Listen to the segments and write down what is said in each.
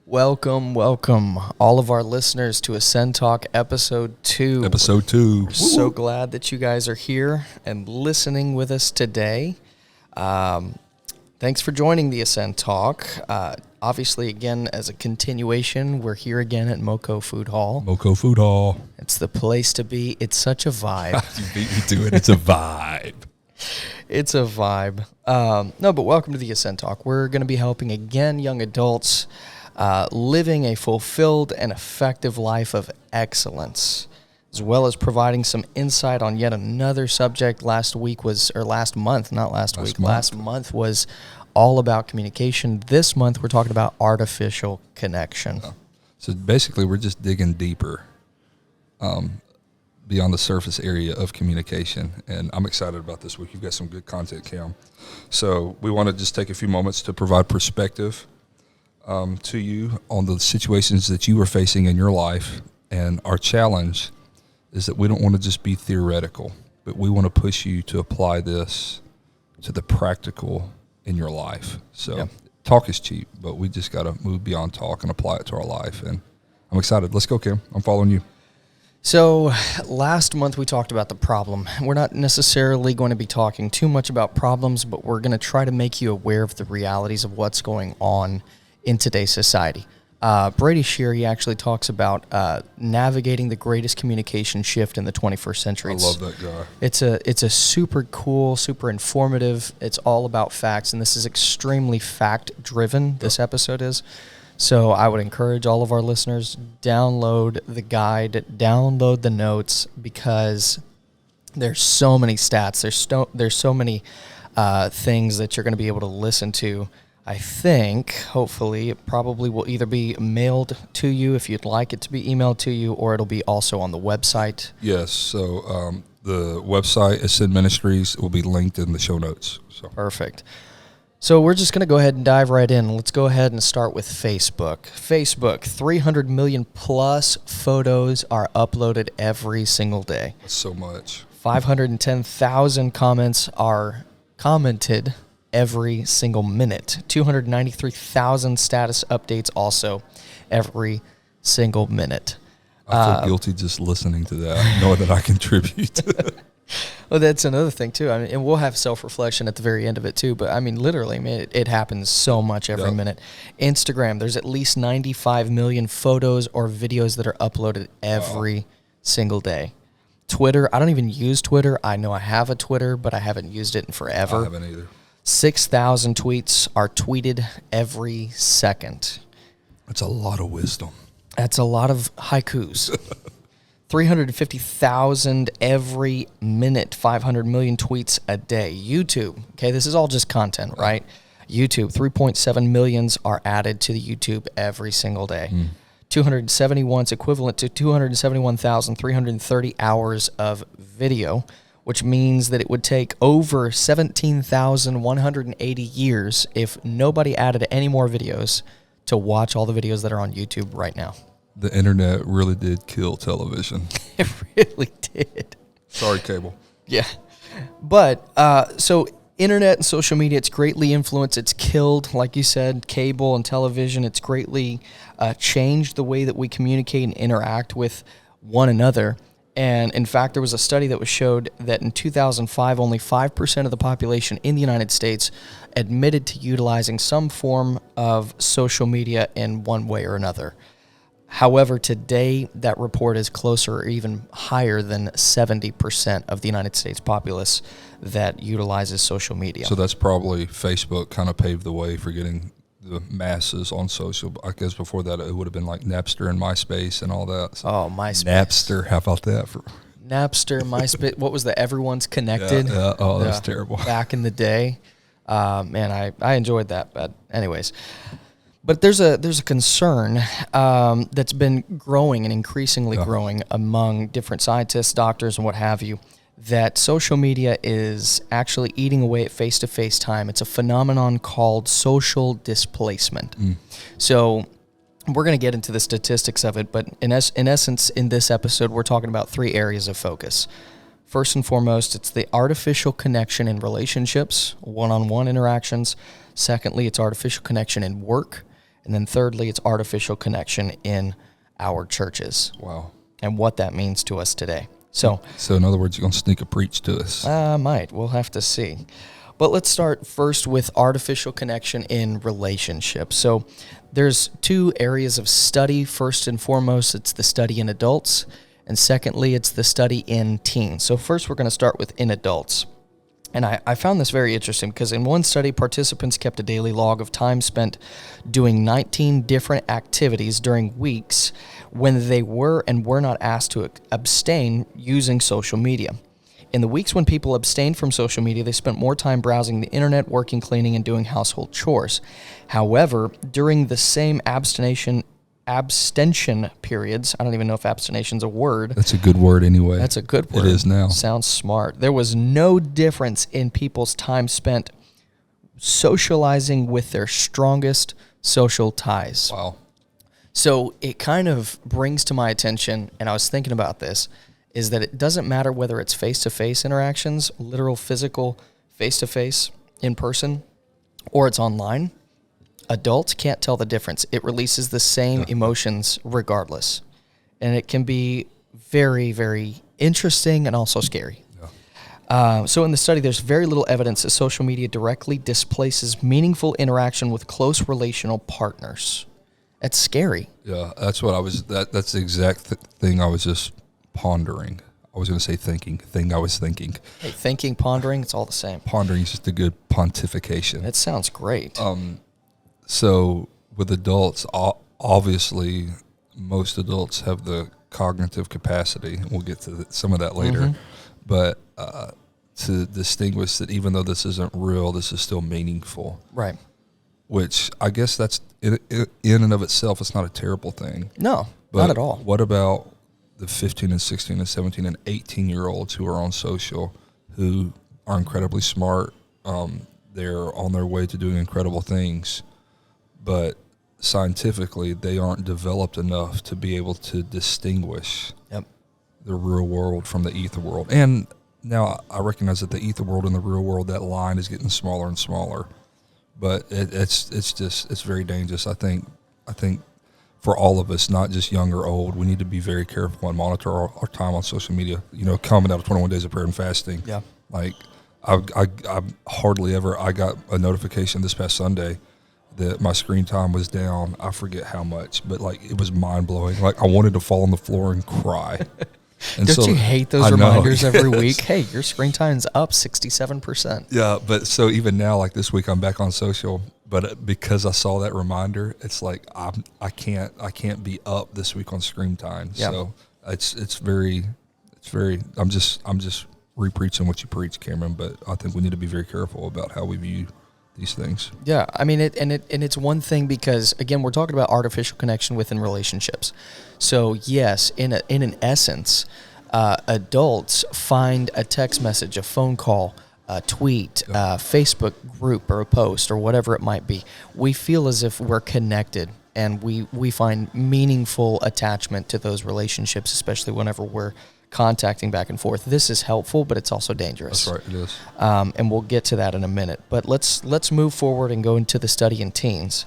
Welcome, all of our listeners to Ascend Talk Episode 2. Episode 2. We're so glad that you guys are here and listening with us today. Thanks for joining the Ascend Talk. Obviously, again, as a continuation, we're here again at Moco Food Hall. Moco Food Hall. It's the place to be. It's such a vibe. You beat me to it. It's a vibe. It's a vibe. But welcome to the Ascend Talk. We're going to be helping, again, young adults living a fulfilled and effective life of excellence, as well as providing some insight on yet another subject. Last month was all about communication. This month, we're talking about artificial connection. So basically, we're just digging deeper beyond the surface area of communication, and I'm excited about this week. You've got some good content, Cam. So we want to just take a few moments to provide perspective to you on the situations that you are facing in your life. And our challenge is that we don't want to just be theoretical, but we want to push you to apply this to the practical in your life. So Talk is cheap, but we just got to move beyond talk and apply it to our life. And I'm excited. Let's go, Kim. I'm following you. So last month we talked about the problem. We're not necessarily going to be talking too much about problems, but we're going to try to make you aware of the realities of what's going on in today's society. Brady Sheary actually talks about navigating the greatest communication shift in the 21st century. I love that guy. It's a super cool, super informative. It's all about facts, and this is extremely fact-driven, this episode is. So I would encourage all of our listeners, download the guide, download the notes, because there's so many stats. There's so many things that you're going to be able to listen to. I think, hopefully, it probably will either be mailed to you if you'd like it to be emailed to you, or it'll be also on the website. Yes, so the website, Ascend Ministries, will be linked in the show notes. So. Perfect. So we're just going to go ahead and dive right in. Let's go ahead and start with Facebook. Facebook, 300 million plus photos are uploaded every single day. That's so much. 510,000 comments are commented every single minute. 293,000 status updates also every single minute. I feel guilty just listening to that, knowing that I contribute. Well, that's another thing, too. I mean, and we'll have self-reflection at the very end of it, too. But, I mean, literally, it happens so much every minute. Instagram, there's at least 95 million photos or videos that are uploaded every single day. Twitter, I don't even use Twitter. I know I have a Twitter, but I haven't used it in forever. I haven't either. 6,000 tweets are tweeted every second. That's a lot of wisdom. That's a lot of haikus. 350,000 every minute, 500 million tweets a day. YouTube, okay, this is all just content, right? YouTube, 3.7 millions are added to the YouTube every single day. 271 is equivalent to 271,330 hours of video, which means that it would take over 17,180 years if nobody added any more videos to watch all the videos that are on YouTube right now. The internet really did kill television. It really did. Sorry, cable. Yeah. But, so internet and social media, it's greatly influenced. It's killed, like you said, cable and television. It's greatly changed the way that we communicate and interact with one another. And in fact, there was a study that was showed that in 2005, only 5% of the population in the United States admitted to utilizing some form of social media in one way or another. However, today, that report is closer or even higher than 70% of the United States populace that utilizes social media. So that's probably Facebook kind of paved the way for getting the masses on social. I guess before that, it would have been like Napster and MySpace and all that. So MySpace. Napster, how about that? Napster, MySpace, what was the Everyone's Connected? Yeah. Oh, that was terrible. Back in the day. Man, I enjoyed that, but anyways. But there's a concern that's been growing and increasingly growing among different scientists, doctors, and what have you, that social media is actually eating away at face-to-face time. It's a phenomenon called social displacement. So we're going to get into the statistics of it, but in essence, in this episode, we're talking about 3 areas of focus. First and foremost, it's the artificial connection in relationships, one-on-one interactions. Secondly, it's artificial connection in work. And then thirdly, it's artificial connection in our churches Wow. and what that means to us today. So in other words, you're going to sneak a preach to us. might. We'll have to see. But let's start first with artificial connection in relationships. So there's two areas of study. First and foremost, it's the study in adults. And secondly, it's the study in teens. So first, we're going to start with in adults. And I found this very interesting because in one study, participants kept a daily log of time spent doing 19 different activities during weeks when they were and were not asked to abstain using social media. In the weeks when people abstained from social media, they spent more time browsing the internet, working, cleaning, and doing household chores. However, during the same abstention periods, I don't even know if abstention's a word. That's a good word anyway. That's a good word. It is now. Sounds smart. There was no difference in people's time spent socializing with their strongest social ties. Wow. So it kind of brings to my attention, and I was thinking about this, is that it doesn't matter whether it's face-to-face interactions, literal, physical, face-to-face, in person, or it's online. Adults can't tell the difference. It releases the same emotions regardless. And it can be very, very interesting and also scary. So in the study, there's very little evidence that social media directly displaces meaningful interaction with close relational partners. That's scary. Yeah, that's what I was. That's the exact thing I was just pondering. I was going to say thinking. I was thinking. Hey, thinking, pondering, it's all the same. Pondering is just a good pontification. It sounds great. So with adults, obviously, most adults have the cognitive capacity. We'll get to some of that later. But to distinguish that even though this isn't real, this is still meaningful. Right. Which I guess that's in and of itself, it's not a terrible thing. No, But not at all. What about the 15 and 16 and 17 and 18-year-olds who are on social, who are incredibly smart? They're on their way to doing incredible things, but scientifically they aren't developed enough to be able to distinguish the real world from the ether world. And now I recognize that the ether world and the real world, that line is getting smaller and smaller. But it's very dangerous. I think for all of us, not just young or old, we need to be very careful and monitor our time on social media. You know, coming out of 21 days of prayer and fasting. Yeah. Like I hardly ever. I got a notification this past Sunday that my screen time was down. I forget how much, but like it was mind blowing. Like I wanted to fall on the floor and cry. And Don't you hate those reminders every yes. week? Hey, your screen time's up 67%. Yeah, but so even now, like this week, I'm back on social. But because I saw that reminder, it's like I can't be up this week on screen time. Yeah. So it's very. I'm just re-preaching what you preach, Cameron. But I think we need to be very careful about how we view these things. Yeah, I mean, it's one thing because again, we're talking about artificial connection within relationships. So yes, in an essence, adults find a text message, a phone call, a tweet, a Facebook group, or a post, or whatever it might be. We feel as if we're connected, and we find meaningful attachment to those relationships, especially whenever we're contacting back and forth. This is helpful, but it's also dangerous. That's right, it is. And we'll get to that in a minute. But let's move forward and go into the study in teens.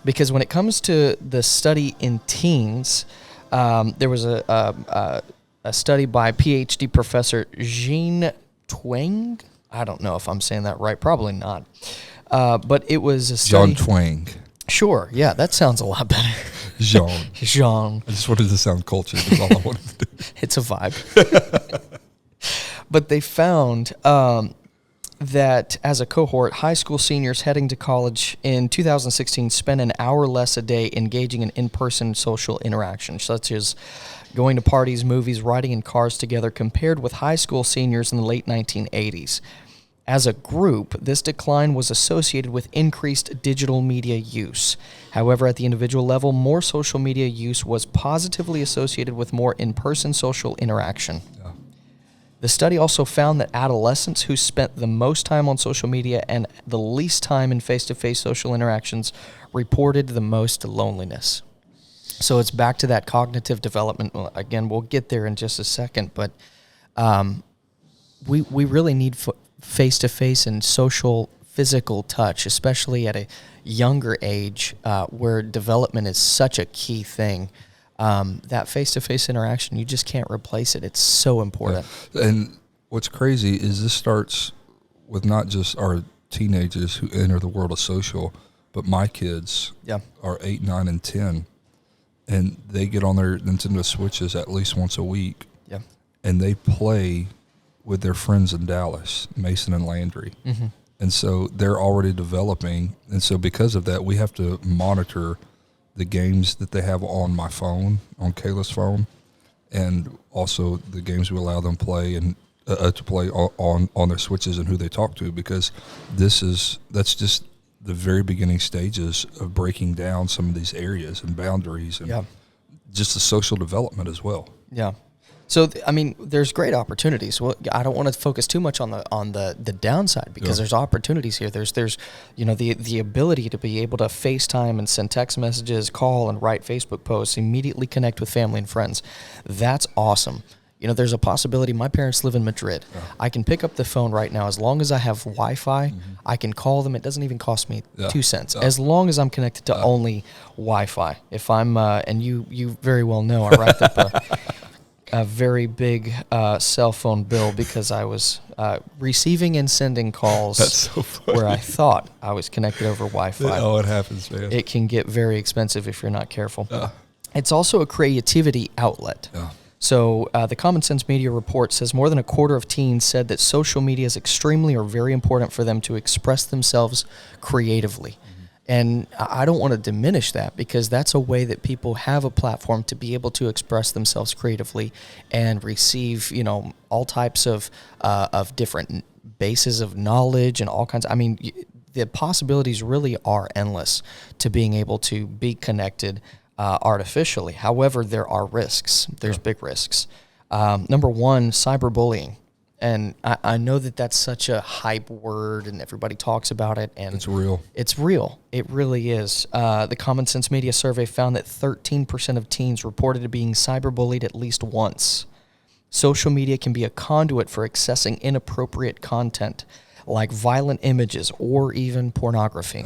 Because when it comes to the study in teens, there was a study by PhD professor Jean Twenge. I don't know if I'm saying that right. Probably not. But it was a study. John Twang. Sure. Yeah, that sounds a lot better. Jean. I just wanted to sound cultured. That's all I wanted to do. It's a vibe. But they found that as a cohort, high school seniors heading to college in 2016 spent an hour less a day engaging in in-person social interactions, such as going to parties, movies, riding in cars together, compared with high school seniors in the late 1980s. As a group, this decline was associated with increased digital media use. However, at the individual level, more social media use was positively associated with more in-person social interaction. Yeah. The study also found that adolescents who spent the most time on social media and the least time in face-to-face social interactions reported the most loneliness. So it's back to that cognitive development. Again, we'll get there in just a second, but we really need face-to-face and social physical touch, especially at a younger age where development is such a key thing. That face-to-face interaction, you just can't replace it. It's so important. Yeah. And what's crazy is this starts with not just our teenagers who enter the world of social, but my kids are 8, 9, and 10, and they get on their Nintendo Switches at least once a week, and they play with their friends in Dallas, Mason and Landry. Mm-hmm. And so they're already developing, and so because of that, we have to monitor the games that they have on my phone, on Kayla's phone, and also the games we allow them play and to play on their Switches and who they talk to, because that's just the very beginning stages of breaking down some of these areas and boundaries and just the social development as well. Yeah. So, I mean, there's great opportunities. Well, I don't want to focus too much on the downside, because there's opportunities here. There's the ability to be able to FaceTime and send text messages, call and write Facebook posts, immediately connect with family and friends. That's awesome. There's a possibility. My parents live in Madrid. Yeah. I can pick up the phone right now. As long as I have Wi-Fi, I can call them. It doesn't even cost me 2 cents. As long as I'm connected to only Wi-Fi. If I'm, and you very well know, I racked up a very big cell phone bill because I was receiving and sending calls so where I thought I was connected over Wi-Fi. Oh, it happens, man. It can get very expensive if you're not careful. It's also a creativity outlet. So the Common Sense Media report says more than a quarter of teens said that social media is extremely or very important for them to express themselves creatively. And I don't want to diminish that, because that's a way that people have a platform to be able to express themselves creatively and receive, all types of different bases of knowledge and all kinds. I mean, the possibilities really are endless to being able to be connected artificially. However, there are risks. There's big risks. Number one, cyberbullying. And I know that that's such a hype word and everybody talks about it. And it's real. It's real. It really is. The Common Sense Media survey found that 13% of teens reported being cyberbullied at least once. Social media can be a conduit for accessing inappropriate content like violent images or even pornography.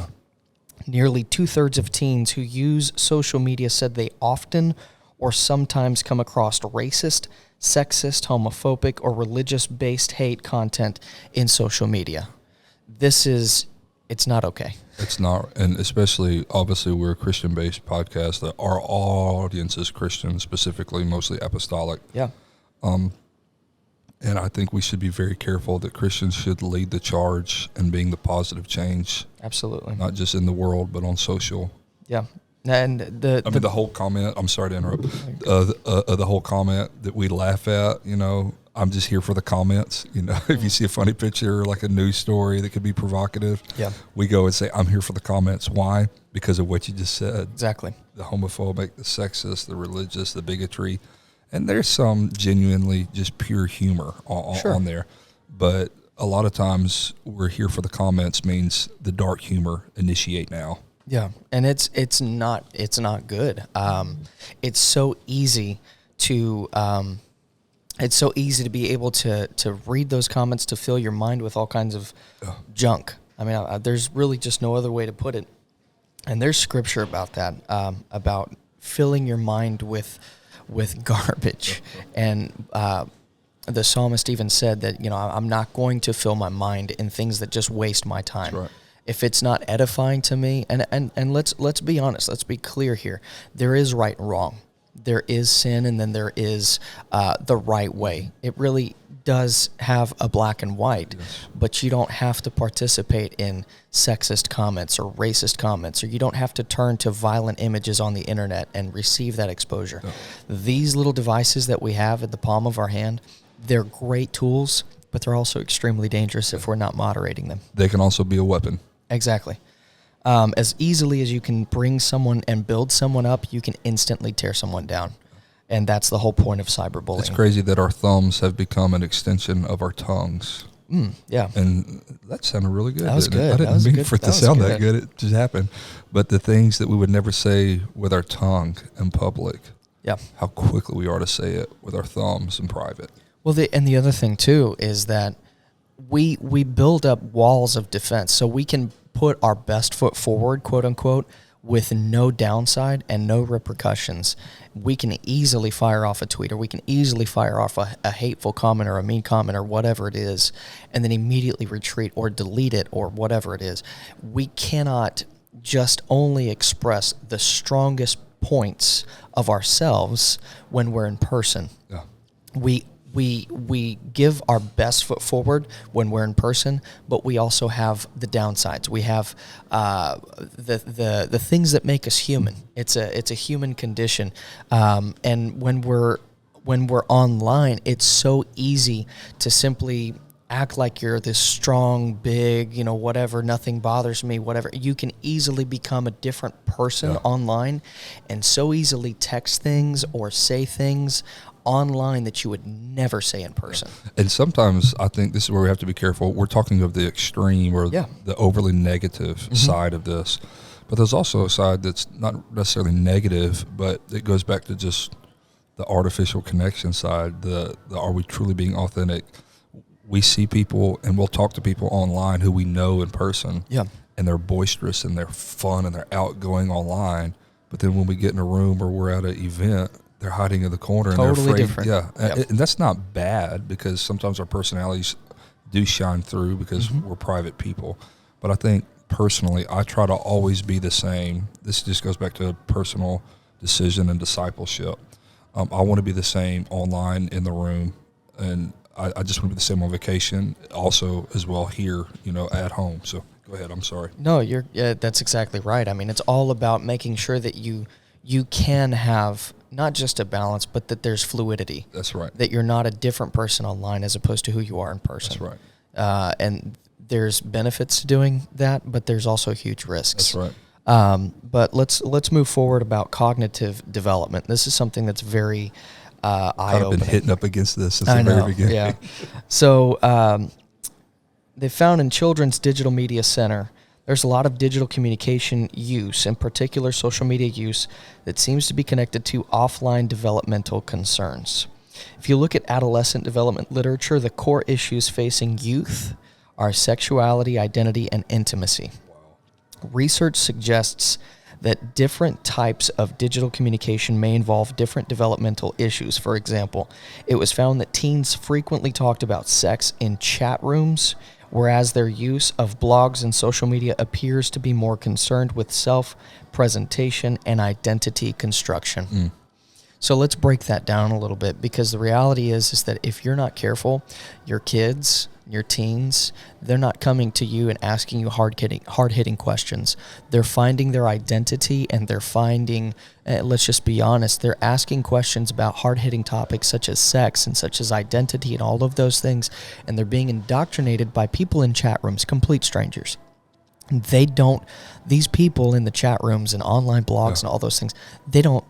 Nearly 2/3 of teens who use social media said they often or sometimes come across racist, sexist, homophobic, or religious-based hate content in social media. It's not okay. It's not, and especially, obviously, we're a Christian-based podcast. That our audience is Christian, specifically, mostly apostolic. Yeah. And I think we should be very careful that Christians should lead the charge in being the positive change. Absolutely. Not just in the world, but on social. Yeah. And the whole comment, I'm sorry to interrupt, the whole comment that we laugh at, I'm just here for the comments. If you see a funny picture, like a news story that could be provocative, we go and say, I'm here for the comments. Why? Because of what you just said. Exactly. The homophobic, the sexist, the religious, the bigotry. And there's some genuinely just pure humor on there. But a lot of times we're here for the comments means the dark humor initiate now. Yeah, and it's not good. It's so easy to be able to read those comments, to fill your mind with all kinds of junk. I mean, there's really just no other way to put it. And there's scripture about that, about filling your mind with garbage. And the psalmist even said that, I'm not going to fill my mind in things that just waste my time. That's right. If it's not edifying to me, and let's be honest, let's be clear here. There is right and wrong. There is sin, and then there is the right way. It really does have a black and white, but you don't have to participate in sexist comments or racist comments, or you don't have to turn to violent images on the internet and receive that exposure. No. These little devices that we have at the palm of our hand, they're great tools, but they're also extremely dangerous if we're not moderating them. They can also be a weapon. Exactly. As easily as you can bring someone and build someone up, you can instantly tear someone down. And that's the whole point of cyberbullying. It's crazy that our thumbs have become an extension of our tongues. Yeah. And that sounded really good. That was good. I didn't mean for it to sound that good. It just happened. But the things that we would never say with our tongue in public, how quickly we are to say it with our thumbs in private. Well, and the other thing, too, is that we build up walls of defense so we can put our best foot forward, quote unquote, with no downside and no repercussions. We can easily fire off a tweet, or we can easily fire off a hateful comment or a mean comment or whatever it is, and then immediately retreat or delete it or whatever it is. We cannot just only express the strongest points of ourselves when we're in person. Yeah. We give our best foot forward when we're in person, but we also have the downsides. We have the things that make us human. It's a human condition, and when we're online, it's so easy to simply act like you're this strong, big, whatever, nothing bothers me, whatever. You can easily become a different person online, and so easily text things or say things online that you would never say in person. And sometimes I think this is where we have to be careful. We're talking of the extreme or the overly negative side of this. But there's also a side that's not necessarily negative, but it goes back to just the artificial connection side, the are we truly being authentic? We see people and we'll talk to people online who we know in person. Yeah. And they're boisterous and they're fun and they're outgoing online. But then when we get in a room or we're at an event, they're hiding in the corner and they're afraid. Different. Yeah. Yep. And that's not bad, because sometimes our personalities do shine through because we're private people. But I think personally, I try to always be the same. This just goes back to personal decision and discipleship. I want to be the same online in the room, and I just want to be the same on vacation also as well here, at home. So go ahead. I'm sorry. No, that's exactly right. I mean, it's all about making sure that you can have not just a balance, but that there's fluidity. That's right. That you're not a different person online as opposed to who you are in person. That's right. And there's benefits to doing that, but there's also huge risks. That's right. But let's move forward about cognitive development. This is something that's very eye-opening. I've been hitting up against this since the very beginning. Yeah. So they found in Children's Digital Media Center, there's a lot of digital communication use, in particular social media use, that seems to be connected to offline developmental concerns. If you look at adolescent development literature, the core issues facing youth are sexuality, identity, and intimacy. Wow. Research suggests that different types of digital communication may involve different developmental issues. For example, it was found that teens frequently talked about sex in chat rooms, whereas their use of blogs and social media appears to be more concerned with self-presentation and identity construction. So let's break that down a little bit, because the reality is that if you're not careful, your kids, your teens, they're not coming to you and asking you hard-hitting questions. They're finding their identity, and they're finding, let's just be honest, they're asking questions about hard-hitting topics such as sex and such as identity and all of those things, and they're being indoctrinated by people in chat rooms, complete strangers. These people in the chat rooms and online blogs and all those things, they don't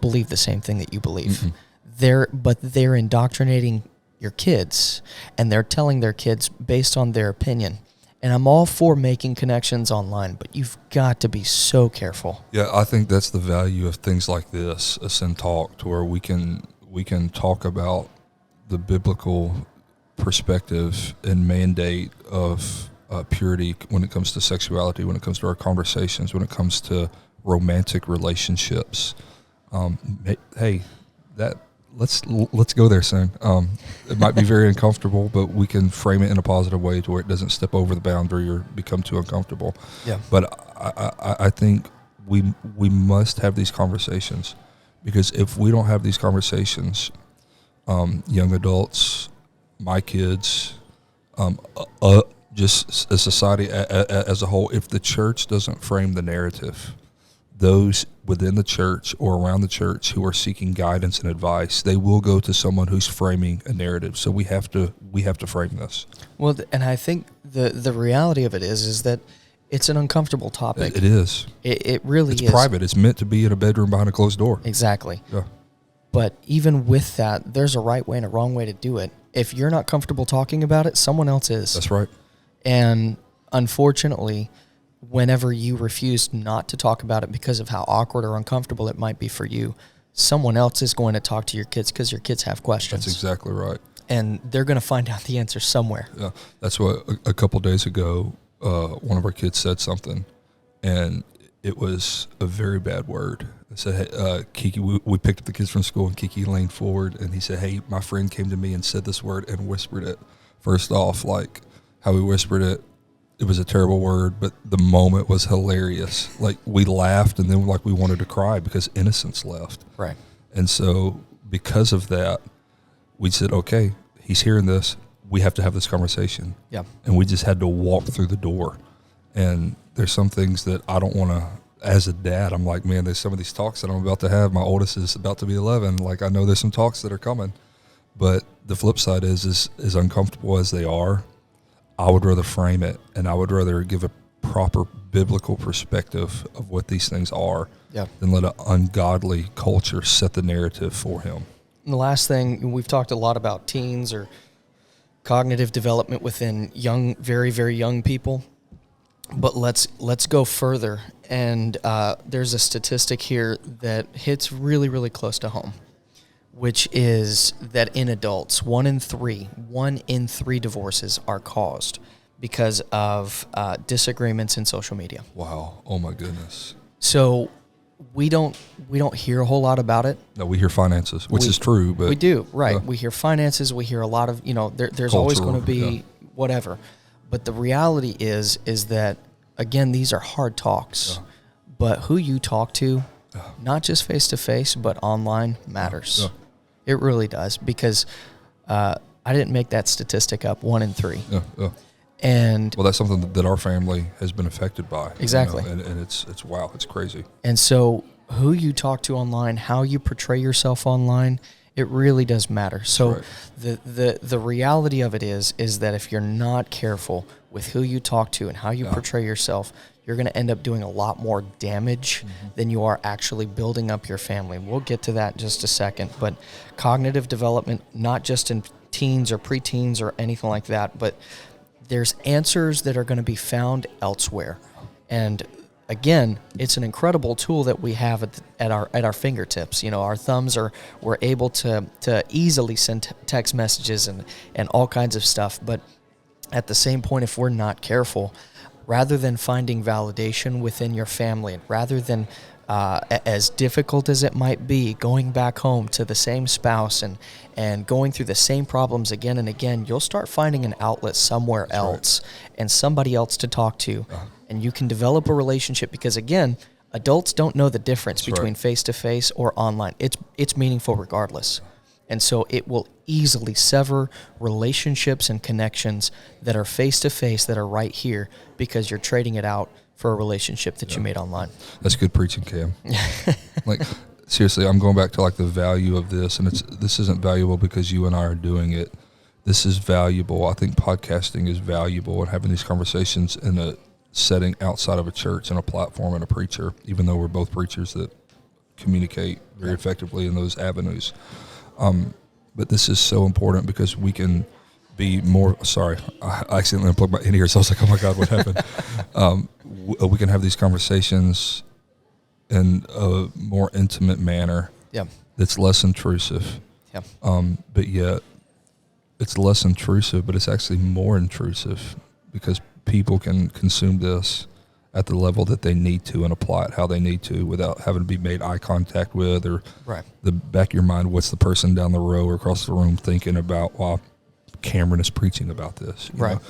believe the same thing that you believe. They're indoctrinating your kids, and they're telling their kids based on their opinion. And I'm all for making connections online, but you've got to be so careful. Yeah, I think that's the value of things like this, Ascend Talk, to where we can talk about the biblical perspective and mandate of purity when it comes to sexuality, when it comes to our conversations, when it comes to romantic relationships. Let's go there soon. It might be very uncomfortable, but we can frame it in a positive way to where it doesn't step over the boundary or become too uncomfortable. Yeah. But I think we must have these conversations, because if we don't have these conversations, young adults, my kids, just a society as a whole, if the church doesn't frame the narrative, those within the church or around the church who are seeking guidance and advice, they will go to someone who's framing a narrative. So we have to frame this. Well, and I think the reality of it is that it's an uncomfortable topic. It is. It really is. It's private. It's meant to be in a bedroom behind a closed door. Exactly. Yeah. But even with that, there's a right way and a wrong way to do it. If you're not comfortable talking about it, someone else is. That's right. And unfortunately, whenever you refuse not to talk about it because of how awkward or uncomfortable it might be for you, someone else is going to talk to your kids because your kids have questions. That's exactly right. and they're going to find out the answer somewhere. Yeah, that's what a couple days ago, one of our kids said something, and it was a very bad word. I said, hey, Kiki, we picked up the kids from school, and Kiki leaned forward, and he said, hey, my friend came to me and said this word and whispered it. First off, like how he whispered it, it was a terrible word, but the moment was hilarious. Like, we laughed, and then like we wanted to cry because innocence left. Right. And so because of that, we said, okay, he's hearing this. We have to have this conversation. Yeah. And we just had to walk through the door. And there's some things that I don't want to, as a dad, I'm like, man, there's some of these talks that I'm about to have. My oldest is about to be 11. Like, I know there's some talks that are coming. But the flip side is as uncomfortable as they are, I would rather frame it, and I would rather give a proper biblical perspective of what these things are than let an ungodly culture set the narrative for him. And the last thing, we've talked a lot about teens or cognitive development within young, very, very young people, but let's go further. And there's a statistic here that hits really, really close to home, which is that in adults, 1 in 3 divorces are caused because of disagreements in social media. Wow. Oh my goodness. So we don't hear a whole lot about it. No, we hear finances, which is true, but we do, right. We hear finances, we hear a lot of, there's always going to be whatever. But the reality is that, again, these are hard talks. But who you talk to, not just face-to-face, but online, matters. It really does, because I didn't make that statistic up, 1 in 3. And well, that's something that our family has been affected by. Exactly. And it's wow, it's crazy. And so who you talk to online, how you portray yourself online, it really does matter. So the reality of it is that if you're not careful with who you talk to and how you portray yourself, you're going to end up doing a lot more damage than you are actually building up your family. We'll get to that in just a second. But cognitive development, not just in teens or preteens or anything like that, but there's answers that are going to be found elsewhere. And again, it's an incredible tool that we have at our fingertips. Our thumbs we're able to easily send text messages and all kinds of stuff. But at the same point, if we're not careful, rather than finding validation within your family, and rather than as difficult as it might be, going back home to the same spouse and going through the same problems again and again, you'll start finding an outlet somewhere else and somebody else to talk to. And you can develop a relationship, because, again, adults don't know the difference between face-to-face or online. It's meaningful regardless. And so it will easily sever relationships and connections that are face-to-face, that are right here, because you're trading it out for a relationship that you made online. That's good preaching, Cam. Like, seriously, I'm going back to like the value of this, and this isn't valuable because you and I are doing it. This is valuable. I think podcasting is valuable, and having these conversations in a setting outside of a church and a platform and a preacher, even though we're both preachers that communicate very effectively in those avenues. But this is so important because we can be more, sorry, I accidentally unplugged my in-ear, so I was like, oh my God, what happened? We can have these conversations in a more intimate manner that's less intrusive. But yet it's less intrusive, but it's actually more intrusive because people can consume this at the level that they need to and apply it how they need to without having to be made eye contact with, or the back of your mind, what's the person down the row or across the room thinking about while Cameron is preaching about this. You know?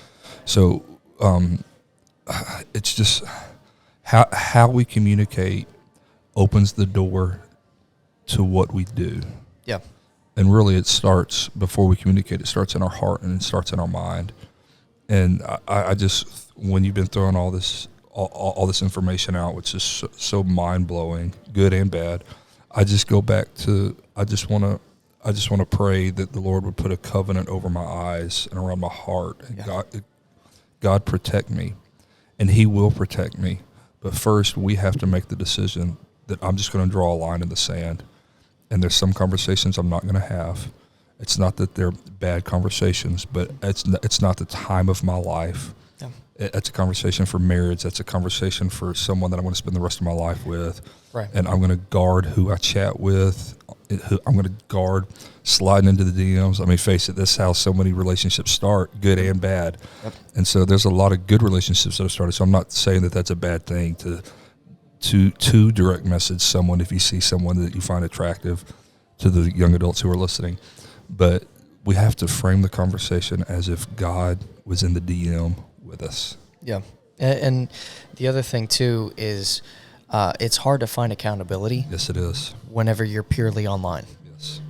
So it's just how we communicate opens the door to what we do. And really it starts before we communicate. It starts in our heart and it starts in our mind. And I just, when you've been throwing all this information out, which is so mind blowing, good and bad, I just go back to, I just want to pray that the Lord would put a covenant over my eyes and around my heart, and God protect me, and He will protect me. But first, we have to make the decision that I'm just going to draw a line in the sand, and there's some conversations I'm not going to have. It's not that they're bad conversations, but it's not the time of my life. That's a conversation for marriage. That's a conversation for someone that I want to spend the rest of my life with. And I'm going to guard who I chat with I'm going to guard sliding into the DMs. I mean, face it, that's how so many relationships start, good and bad. Yep. And so there's a lot of good relationships that have started. So I'm not saying that that's a bad thing to direct message someone if you see someone that you find attractive, to the young adults who are listening. But we have to frame the conversation as if God was in the DM with us. Yeah. And the other thing, too, is it's hard to find accountability. Yes, it is. Whenever you're purely online. Yes.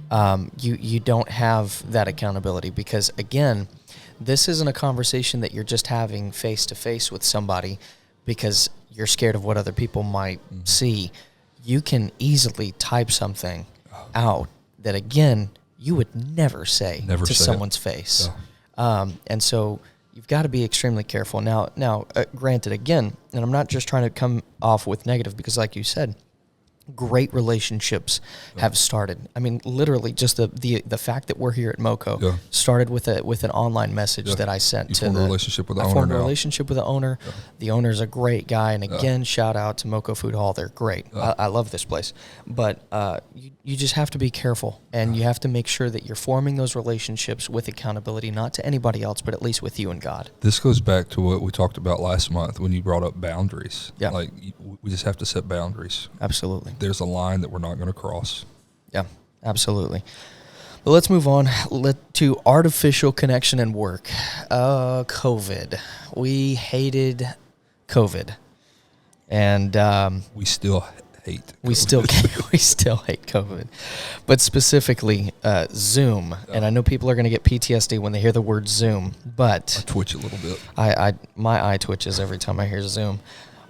You don't have that accountability because, again, this isn't a conversation that you're just having face-to-face with somebody because you're scared of what other people might see. You can easily type something out that, again, you would never say to someone's face. Yeah. And so you've got to be extremely careful. Now, granted, again, and I'm not just trying to come off with negative because, like you said, great relationships have started. I mean, literally, just the fact that we're here at MoCo started with an online message that I sent to the relationship with the owner. I formed a relationship with the owner. Yeah. The owner's a great guy, and again, shout out to MoCo Food Hall. They're great. I love this place, but you just have to be careful, and you have to make sure that you're forming those relationships with accountability, not to anybody else, but at least with you and God. This goes back to what we talked about last month when you brought up boundaries. Yeah, like we just have to set boundaries. Absolutely. There's a line that we're not going to cross. Yeah, absolutely. But let's move on to artificial connection and work. COVID. We hated COVID. And we still hate COVID. We still hate COVID. But specifically Zoom. And I know people are going to get PTSD when they hear the word Zoom, but I twitch a little bit. My eye twitches every time I hear Zoom.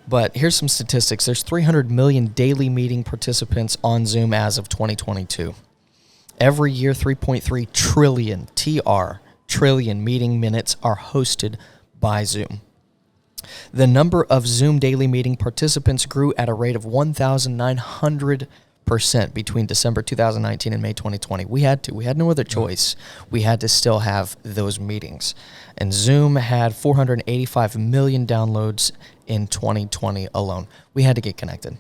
But here's some statistics. There's 300 million daily meeting participants on Zoom as of 2022. Every year, 3.3 trillion meeting minutes are hosted by Zoom. The number of Zoom daily meeting participants grew at a rate of 1,900% between December 2019 and May 2020. We had no other choice. We had to still have those meetings. And Zoom had 485 million downloads in 2020 alone. We had to get connected.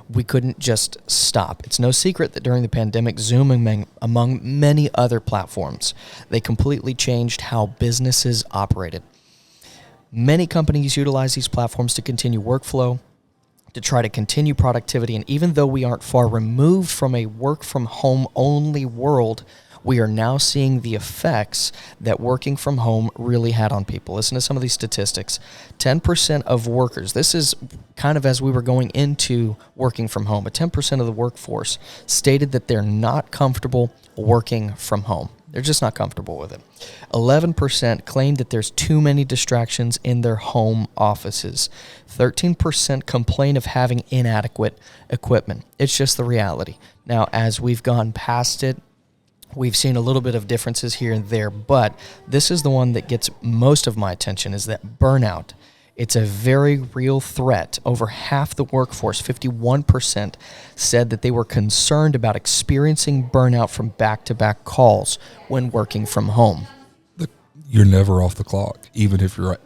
We couldn't just stop. It's no secret that during the pandemic, Zoom, among many other platforms, they completely changed how businesses operated. Many companies utilize these platforms to continue workflow, to try to continue productivity, and even though we aren't far removed from a work-from-home only world, we are now seeing the effects that working from home really had on people. Listen to some of these statistics. 10% of workers, this is kind of as we were going into working from home, but 10% of the workforce stated that they're not comfortable working from home. They're just not comfortable with it. 11% claimed that there's too many distractions in their home offices. 13% complain of having inadequate equipment. It's just the reality. Now, as we've gone past it, we've seen a little bit of differences here and there, but this is the one that gets most of my attention, is that burnout. It's a very real threat. Over half the workforce, 51%, said that they were concerned about experiencing burnout from back-to-back calls when working from home. You're never off the clock. Even if you're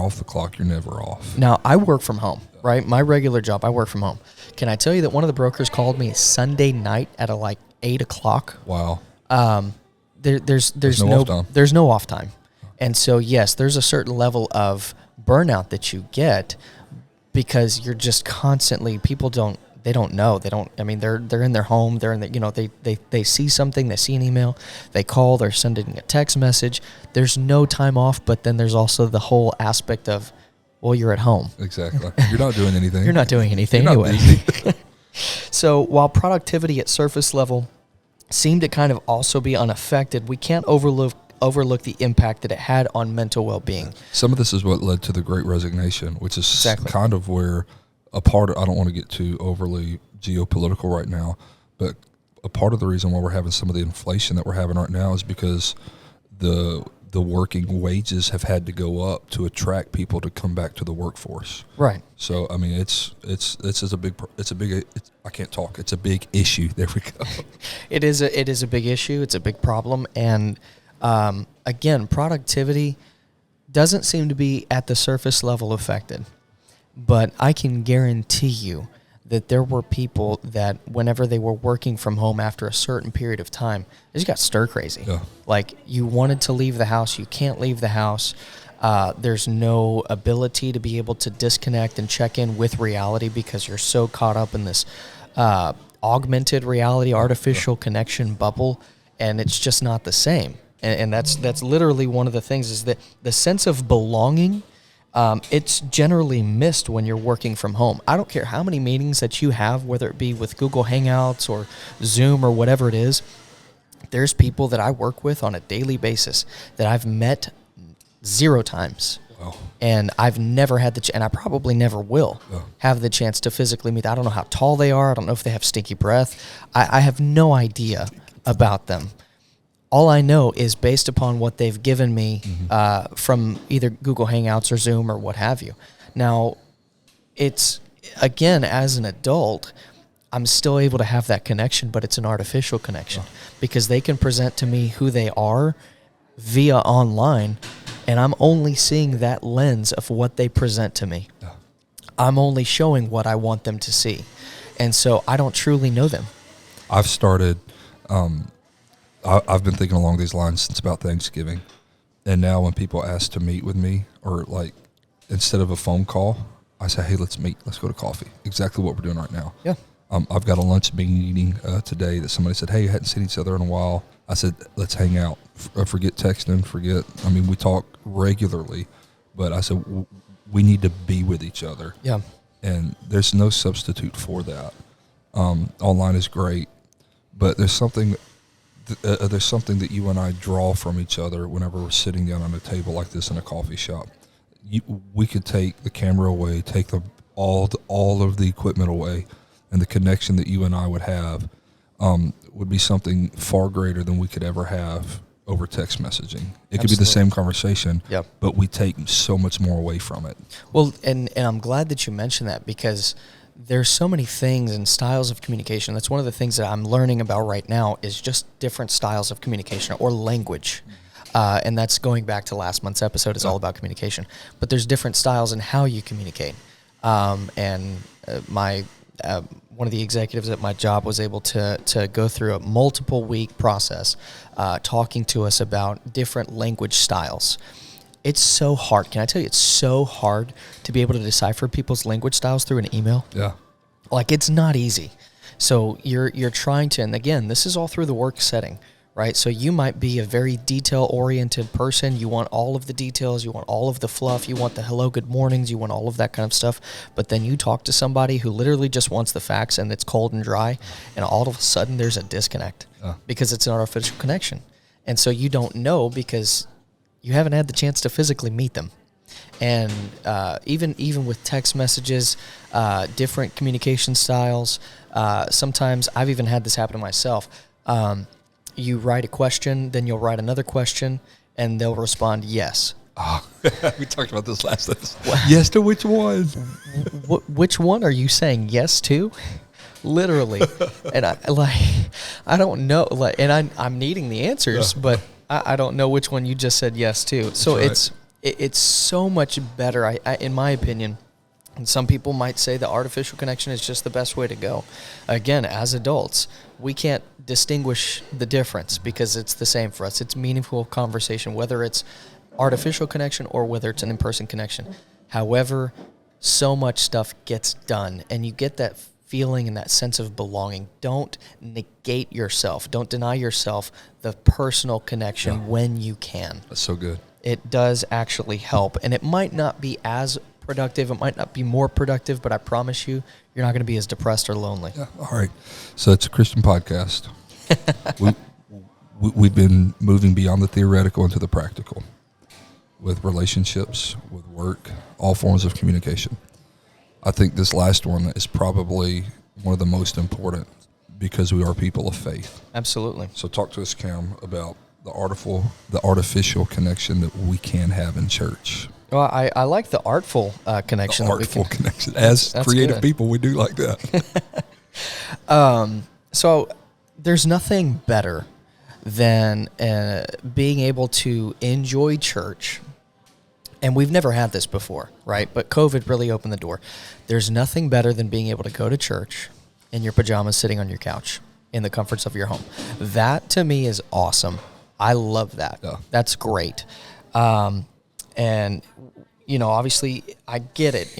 off the clock, you're never off. Now, I work from home, right? My regular job, I work from home. Can I tell you that one of the brokers called me Sunday night at 8 o'clock? Wow. There's no off time. And so, yes, there's a certain level of burnout that you get because you're just constantly, people don't know. They're in their home. They're in the, they see something, they see an email, they call, they're sending a text message. There's no time off, but then there's also the whole aspect of, well, you're at home. Exactly. You're not doing anything. You're not doing anything anyway. So while productivity at surface level seemed to kind of also be unaffected, we can't overlook the impact that it had on mental well-being. Some of this is what led to the Great Resignation, which is exactly kind of where a part of, I don't want to get too overly geopolitical right now, but a part of the reason why we're having some of the inflation that we're having right now is because the working wages have had to go up to attract people to come back to the workforce. Right. So I mean, it's a big issue. There we go. It is a big issue. It's a big problem, and again, productivity doesn't seem to be at the surface level affected. But I can guarantee you that there were people that whenever they were working from home after a certain period of time, they just got stir crazy. Yeah. Like, you wanted to leave the house, you can't leave the house. There's no ability to be able to disconnect and check in with reality because you're so caught up in this augmented reality, artificial connection bubble, and it's just not the same. And that's literally one of the things, is that the sense of belonging, it's generally missed when you're working from home. I don't care how many meetings that you have, whether it be with Google Hangouts or Zoom or whatever it is. There's people that I work with on a daily basis that I've met 0 times. Wow. And I've never had and I probably never will have the chance to physically meet. I don't know how tall they are. I don't know if they have stinky breath. I have no idea about them. All I know is based upon what they've given me from either Google Hangouts or Zoom or what have you. Now, it's, again, as an adult, I'm still able to have that connection, but it's an artificial connection because they can present to me who they are via online, and I'm only seeing that lens of what they present to me. Yeah. I'm only showing what I want them to see. And so I don't truly know them. I've started, I've been thinking along these lines since about Thanksgiving. And now when people ask to meet with me, or like, instead of a phone call, I say, hey, let's meet, let's go to coffee. Exactly what we're doing right now. Yeah. I've got a lunch meeting today that somebody said, hey, you hadn't seen each other in a while. I said, let's hang out. Forget texting, we talk regularly, but I said, we need to be with each other. Yeah. And there's no substitute for that. Online is great, but there's something that you and I draw from each other whenever we're sitting down on a table like this in a coffee shop. We could take the camera away, take all of the equipment away, and the connection that you and I would have would be something far greater than we could ever have over text messaging. It could be the same conversation, but we take so much more away from it. Well, and I'm glad that you mentioned that, because there's so many things and styles of communication. That's one of the things that I'm learning about right now, is just different styles of communication or language. And that's going back to last month's episode. It's all about communication. But there's different styles in how you communicate. One of the executives at my job was able to go through a multiple week process talking to us about different language styles. It's so hard. Can I tell you, it's so hard to be able to decipher people's language styles through an email. Yeah. Like, it's not easy. So you're trying to, and again, this is all through the work setting, right? So you might be a very detail-oriented person. You want all of the details. You want all of the fluff. You want the hello, good mornings. You want all of that kind of stuff. But then you talk to somebody who literally just wants the facts, and it's cold and dry, and all of a sudden there's a disconnect because it's an artificial connection. And so you don't know because you haven't had the chance to physically meet them. And even with text messages, different communication styles, sometimes I've even had this happen to myself. You write a question, then you'll write another question, and they'll respond yes. Oh, we talked about this last time. Yes to which one? Which one are you saying yes to? Literally. And I don't know. And I'm needing the answers, but I don't know which one you just said yes to. So it's so much better, I in my opinion. And some people might say the artificial connection is just the best way to go. Again, as adults, we can't distinguish the difference because it's the same for us. It's meaningful conversation, whether it's artificial connection or whether it's an in-person connection. However, so much stuff gets done, and you get that feeling and that sense of belonging. Don't negate yourself. Don't deny yourself the personal connection when you can. That's so good. It does actually help, and it might not be as productive. It might not be more productive, but I promise you, you're not going to be as depressed or lonely. Yeah. All right. So it's a Christian podcast. We've been moving beyond the theoretical into the practical with relationships, with work, all forms of communication. I think this last one is probably one of the most important because we are people of faith. Absolutely. So talk to us, Cam, about the artificial connection that we can have in church. Well, I like the artful connection. The artful connection. As creative people, we do like that. So there's nothing better than being able to enjoy church And we've never had this before, right? But COVID really opened the door. There's nothing better than being able to go to church in your pajamas sitting on your couch in the comforts of your home. That to me is awesome. I love that. Yeah. That's great. And obviously I get it.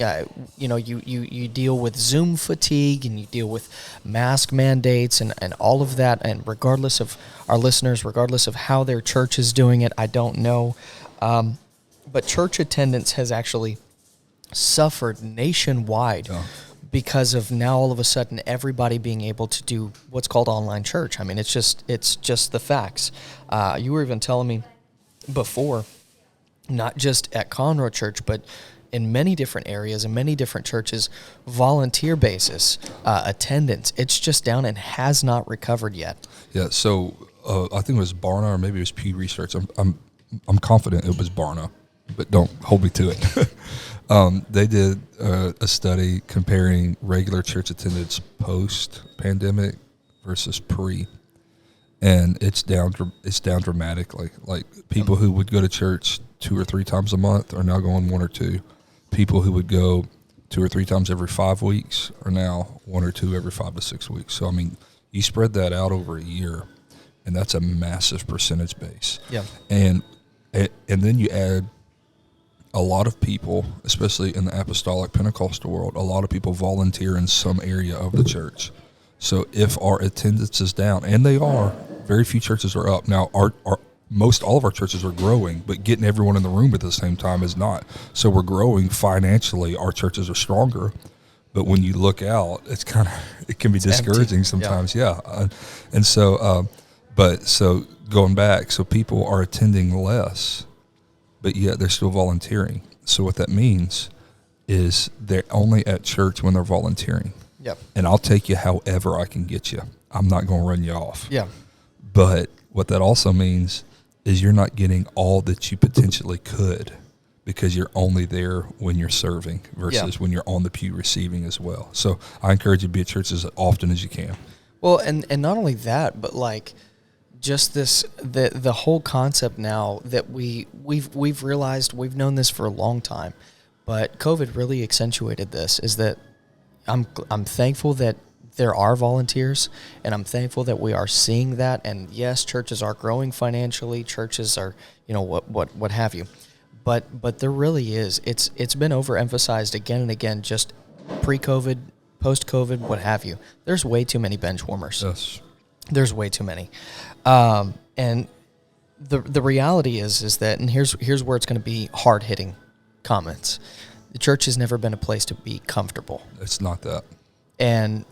You deal with Zoom fatigue and you deal with mask mandates and all of that. And regardless of our listeners, regardless of how their church is doing it, I don't know. But church attendance has actually suffered nationwide because of now all of a sudden everybody being able to do what's called online church. I mean, it's just the facts. You were even telling me before, not just at Conroe Church, but in many different areas and many different churches, volunteer basis attendance, it's just down and has not recovered yet. Yeah, so I think it was Barna or maybe it was Pew Research. I'm confident it was Barna, but don't hold me to it. They did a study comparing regular church attendance post-pandemic versus pre, and it's down dramatically. Like people who would go to church 2 or 3 times a month are now going 1 or 2. People who would go 2 or 3 times every 5 weeks are now 1 or 2 every 5 to 6 weeks. So I mean, you spread that out over a year, and that's a massive percentage base. Yeah, and then you add a lot of people, especially in the apostolic Pentecostal world, a lot of people volunteer in some area of the church. So if our attendance is down, and they are, very few churches are up. Now, most all of our churches are growing, but getting everyone in the room at the same time is not. So we're growing financially. Our churches are stronger, but when you look out, it can be discouraging empty. sometimes. Yeah. And so, so going back, so people are attending less, but yet they're still volunteering. So what that means is they're only at church when they're volunteering. Yep. And I'll take you however I can get you. I'm not going to run you off. Yeah. But what that also means is you're not getting all that you potentially could because you're only there when you're serving versus when you're on the pew receiving as well. So I encourage you to be at church as often as you can. Well, and not only that, but like just the whole concept now that we've realized, we've known this for a long time, but COVID really accentuated this, is that I'm thankful that there are volunteers, and I'm thankful that we are seeing that. And yes, churches are growing financially. Churches are, what have you. But there really is. It's been overemphasized again and again, just pre-COVID, post-COVID, what have you. There's way too many bench warmers. Yes. There's way too many. And the reality is that, and here's where it's going to be hard-hitting comments. The church has never been a place to be comfortable. It's not that. And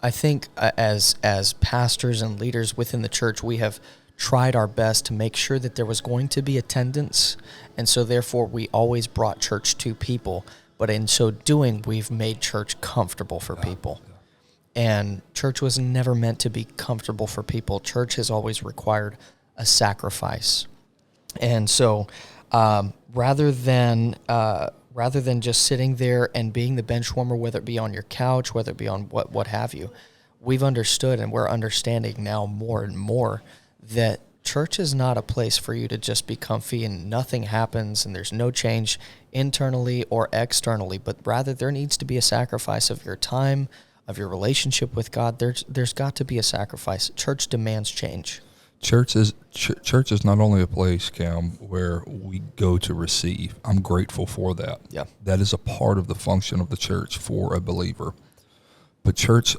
I think as pastors and leaders within the church, we have tried our best to make sure that there was going to be attendance, and so therefore we always brought church to people. But in so doing, we've made church comfortable for people. And church was never meant to be comfortable for people. Church has always required a sacrifice. And so rather than just sitting there and being the bench warmer, whether it be on your couch, whether it be on what have you, we've understood, and we're understanding now more and more, that church is not a place for you to just be comfy and nothing happens and there's no change internally or externally, but rather there needs to be a sacrifice of your time, of your relationship with God. There's got to be a sacrifice. Church demands change. Church is not only a place, Cam, where we go to receive. I'm grateful for that. Yeah. That is a part of the function of the church for a believer. But church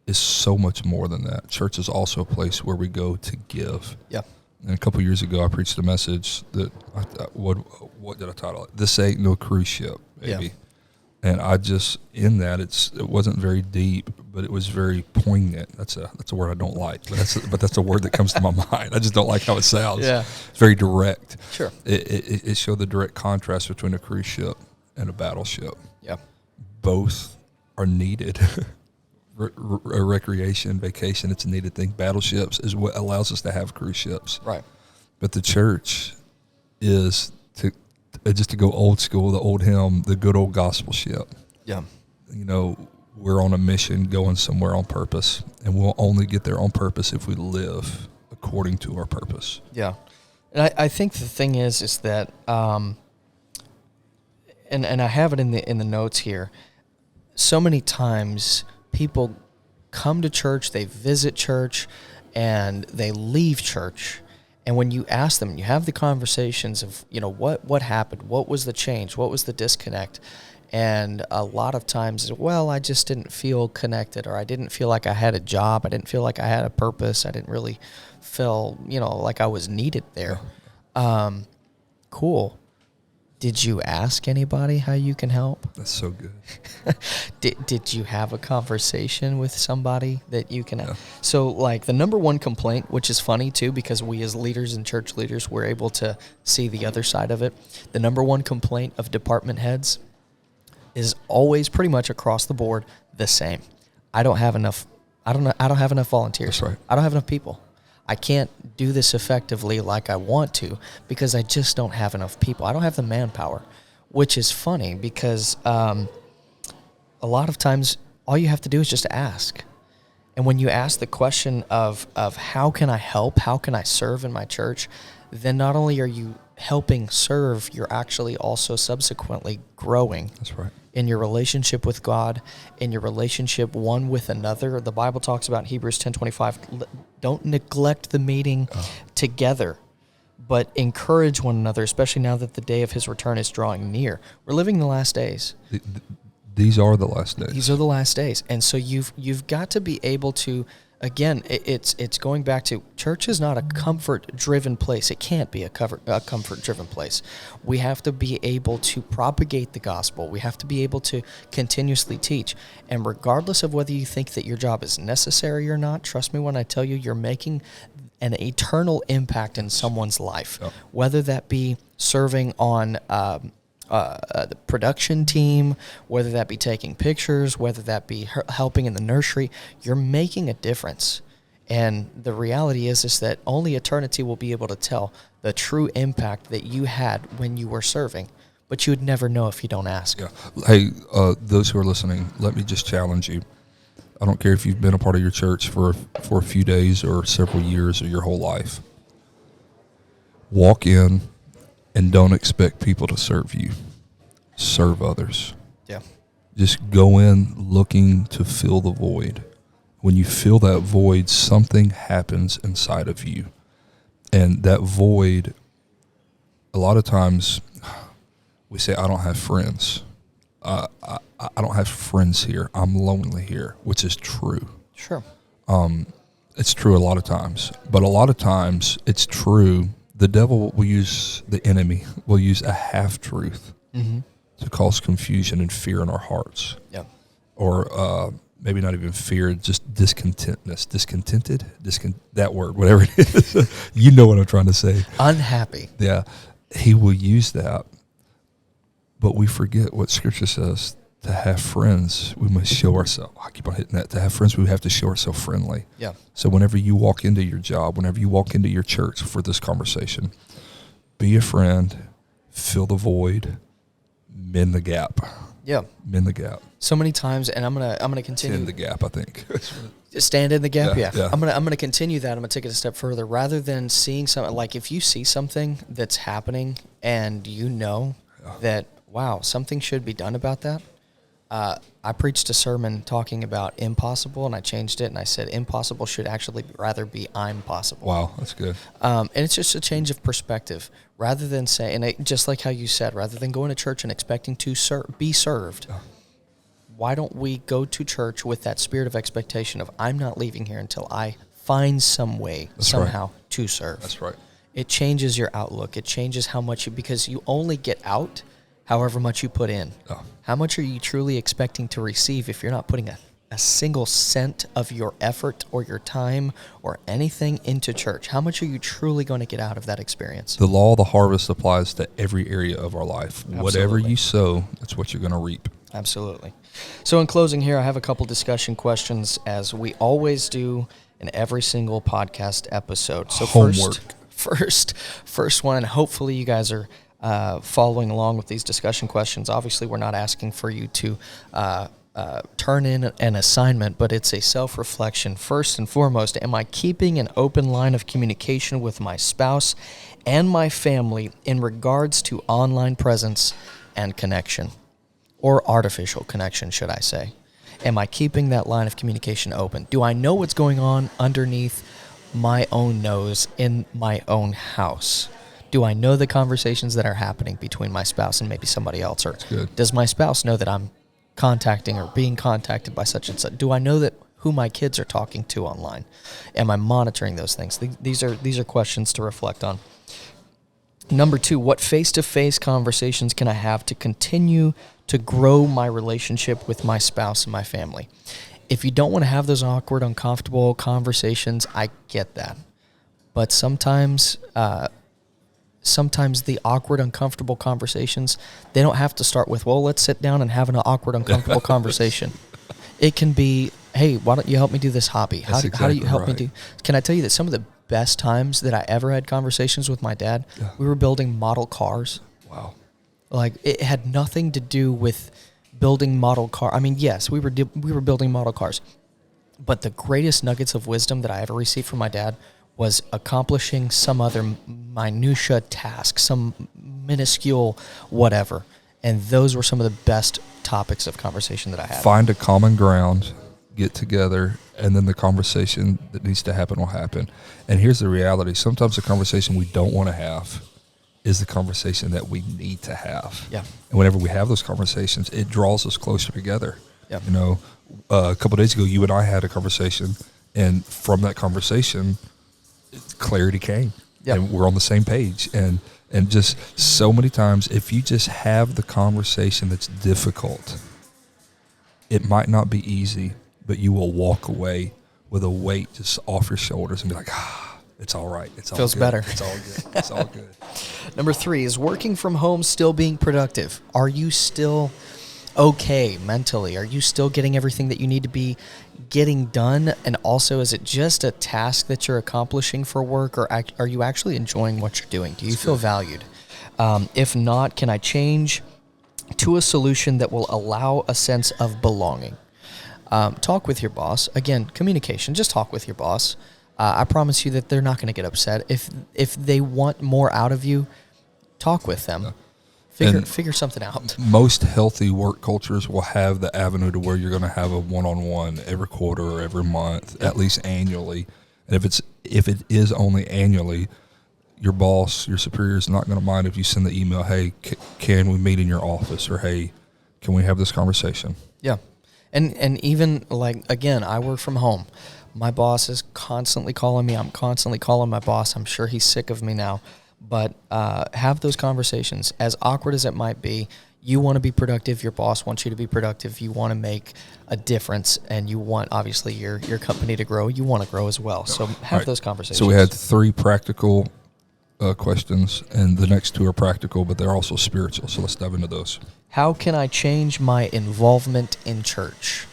is so much more than that. Church is also a place where we go to give. Yeah. And a couple of years ago, I preached a message that, what did I title it? This ain't no cruise ship, baby. Yeah. And I just, in that, it wasn't very deep, but it was very poignant. That's a word I don't like, but that's a word that comes to my mind. I just don't like how it sounds. Yeah. It's very direct. Sure. It showed the direct contrast between a cruise ship and a battleship. Yeah. Both are needed. Recreation, vacation, it's a needed thing. Battleships is what allows us to have cruise ships. Right. But the church is just to go old school, the old hymn, the good old gospel ship. Yeah. We're on a mission going somewhere on purpose, and we'll only get there on purpose if we live according to our purpose. Yeah. And I think the thing is that and I have it in the notes here. So many times people come to church, they visit church, and they leave church. And when you ask them, you have the conversations of, what happened? What was the change? What was the disconnect? And a lot of times, well, I just didn't feel connected, or I didn't feel like I had a job. I didn't feel like I had a purpose. I didn't really feel, like I was needed there. Cool. Did you ask anybody how you can help? That's so good. Did you have a conversation with somebody that you can help? So, like, the number one complaint, which is funny too, because we as leaders and church leaders, we're able to see the other side of it. The number one complaint of department heads is always pretty much across the board the same. I don't have enough volunteers. That's right. I don't have enough people. I can't do this effectively like I want to because I just don't have enough people. I don't have the manpower, which is funny because a lot of times all you have to do is just ask. And when you ask the question of how can I help, how can I serve in my church, then not only are you helping serve, you're actually also subsequently growing. That's right. In your relationship with God, in your relationship one with another. The Bible talks about Hebrews 10:25, don't neglect the meeting together, but encourage one another, especially now that the day of his return is drawing near. We're living in the last days. These are the last days. These are the last days. And so you've got to be able to, again, it's going back to, church is not a comfort-driven place. It can't be a comfort-driven place. We have to be able to propagate the gospel. We have to be able to continuously teach. And regardless of whether you think that your job is necessary or not, trust me when I tell you, you're making an eternal impact in someone's life, whether that be serving on the production team, whether that be taking pictures, whether that be helping in the nursery, you're making a difference. And the reality is that only eternity will be able to tell the true impact that you had when you were serving. But you would never know if you don't ask. Yeah. Hey, those who are listening, let me just challenge you. I don't care if you've been a part of your church for a few days or several years or your whole life. Walk in and don't expect people to serve you. Serve others. Yeah. Just go in looking to fill the void. When you fill that void, something happens inside of you. And that void, a lot of times we say, I don't have friends. I don't have friends here. I'm lonely here, which is true. Sure. It's true a lot of times. But a lot of times it's true. The devil will use, the enemy will use a half-truth to cause confusion and fear in our hearts. Yeah. Or maybe not even fear, just discontentness. Discontented? That word, whatever it is. You know what I'm trying to say. Unhappy. Yeah. He will use that. But we forget what Scripture says. To have friends, we must show ourselves. I keep on hitting that. To have friends, we have to show ourselves friendly. Yeah. So whenever you walk into your job, whenever you walk into your church for this conversation, be a friend, fill the void, mend the gap. Yeah. Mend the gap. So many times, and I'm gonna continue. Mend the gap, I think. Stand in the gap. Yeah. I'm gonna continue that. I'm gonna take it a step further. Rather than seeing something, like if you see something that's happening and you know that, wow, something should be done about that. I preached a sermon talking about impossible, and I changed it, and I said impossible should actually rather be I'm possible. Wow, that's good. And it's just a change of perspective. Rather than say, and just like how you said, rather than going to church and expecting to be served, why don't we go to church with that spirit of expectation of I'm not leaving here until I find some way, somehow, to serve. That's right. It changes your outlook. It changes how much because you only get out however much you put in. How much are you truly expecting to receive if you're not putting a single cent of your effort or your time or anything into church? How much are you truly going to get out of that experience? The law of the harvest applies to every area of our life. Absolutely. Whatever you sow, that's what you're going to reap. Absolutely. So in closing here, I have a couple discussion questions, as we always do in every single podcast episode. So Homework. First one, and hopefully you guys are following along with these discussion questions. Obviously, we're not asking for you to turn in an assignment, but it's a self-reflection. First and foremost, am I keeping an open line of communication with my spouse and my family in regards to online presence and connection, or artificial connection, should I say? Am I keeping that line of communication open? Do I know what's going on underneath my own nose in my own house? Do I know the conversations that are happening between my spouse and maybe somebody else? Or does my spouse know that I'm contacting or being contacted by such and such? Do I know that who my kids are talking to online? Am I monitoring those things? These are questions to reflect on. Number 2, what face-to-face conversations can I have to continue to grow my relationship with my spouse and my family? If you don't want to have those awkward, uncomfortable conversations, I get that. But sometimes the awkward, uncomfortable conversations, they don't have to start with, well, let's sit down and have an awkward, uncomfortable conversation. It can be, hey, why don't you help me do this hobby? How do you help me do? Can I tell you that some of the best times that I ever had conversations with my dad, we were building model cars. Wow. Like, it had nothing to do with building model car. I mean, yes, we were building model cars, but the greatest nuggets of wisdom that I ever received from my dad was accomplishing some other minutia task, some minuscule whatever. And those were some of the best topics of conversation that I had. Find a common ground, get together, and then the conversation that needs to happen will happen. And here's the reality. Sometimes the conversation we don't want to have is the conversation that we need to have. Yeah. And whenever we have those conversations, it draws us closer together. Yeah. You know, a couple of days ago, you and I had a conversation, and from that conversation, clarity came. Yeah. And we're on the same page. And just so many times, if you just have the conversation that's difficult, it might not be easy, but you will walk away with a weight just off your shoulders and be like, it's all right. It's all Feels good. better. It's all good. It's all good. Number 3, is working from home still being productive? Are you still okay mentally? Are you still getting everything that you need to be getting done? And also, is it just a task that you're accomplishing for work, or are you actually enjoying what you're doing? Do you feel valued? If not, can I change to a solution that will allow a sense of belonging? Talk with your boss. Again, communication. Just talk with your boss. I promise you that they're not going to get upset. If they want more out of you, talk with them. Figure something out. Most healthy work cultures will have the avenue to where you're going to have a one-on-one every quarter or every month, at least annually. And if it is only annually, your boss, your superior is not going to mind if you send the email, hey, can we meet in your office? Or, hey, can we have this conversation? Yeah. And even, like, again, I work from home. My boss is constantly calling me. I'm constantly calling my boss. I'm sure he's sick of me now. But have those conversations. As awkward as it might be, you want to be productive. Your boss wants you to be productive. You want to make a difference, and you want, obviously, your company to grow. You want to grow as well. So have those conversations. So we had 3 practical questions, and the next 2 are practical, but they're also spiritual. So let's dive into those. How can I change my involvement in church?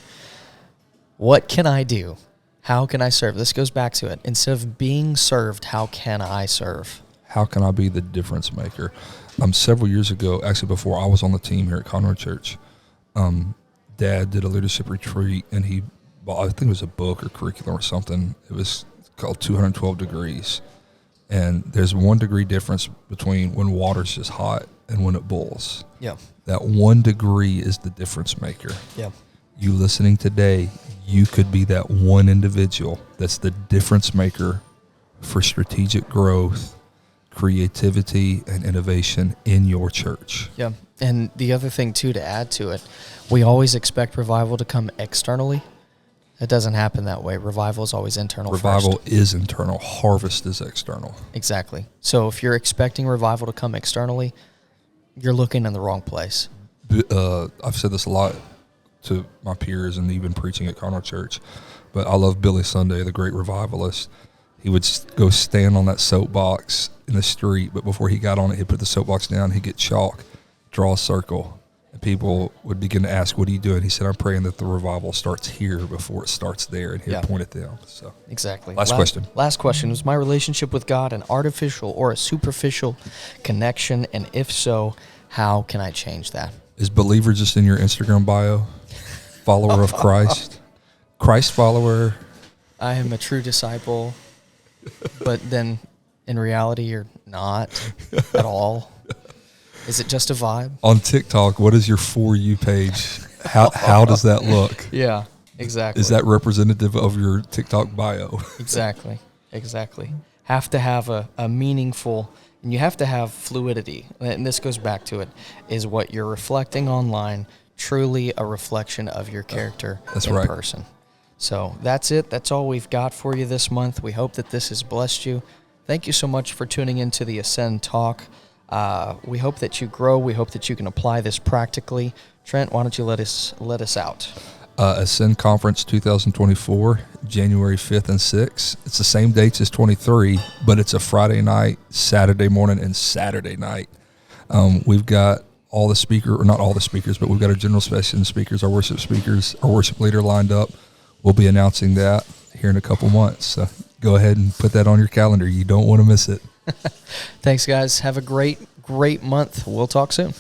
What can I do? How can I serve? This goes back to it. Instead of being served, how can I serve? How can I be the difference maker? Several years ago, actually before I was on the team here at Conroe Church, Dad did a leadership retreat, and he bought, I think it was a book or curriculum or something. It was called 212 Degrees. And there's 1 degree difference between when water's just hot and when it boils. Yeah. That 1 degree is the difference maker. Yeah. You listening today, you could be that one individual that's the difference maker for strategic growth, creativity, and innovation in your church. Yeah. And the other thing, too, to add to it, we always expect revival to come externally. It doesn't happen that way. Revival is always internal. Revival first. is internal. Harvest is external. Exactly. So if you're expecting revival to come externally, you're looking in the wrong place. I've said this a lot to my peers and even preaching at Conroe Church, but I love Billy Sunday, the great revivalist. He would go stand on that soapbox in the street, but before he got on it, he'd put the soapbox down, he'd get chalk, draw a circle, and people would begin to ask, what are you doing? He said, I'm praying that the revival starts here before it starts there, and he'd point at them. So exactly. Last question. Last question. Was my relationship with God an artificial or a superficial connection? And if so, how can I change that? Is believer just in your Instagram bio? Follower of Christ? Christ follower? I am a true disciple, but then in reality, you're not at all. Is it just a vibe? On TikTok, what is your For You page? How does that look? Yeah, exactly. Is that representative of your TikTok bio? Exactly. Have to have a meaningful, and you have to have fluidity. And this goes back to it, is what you're reflecting online truly a reflection of your character in right. person. So that's it. That's all we've got for you this month. We hope that this has blessed you. Thank you so much for tuning into the Ascend Talk. We hope that you grow. We hope that you can apply this practically. Trent, why don't you let us out? Ascend Conference 2024, January 5th and 6th. It's the same dates as 23, but it's a Friday night, Saturday morning, and Saturday night. We've got all the speakers, or not all the speakers, but we've got our general session speakers, our worship leader lined up. We'll be announcing that here in a couple months. So go ahead and put that on your calendar. You don't want to miss it. Thanks, guys. Have a great month. We'll talk soon.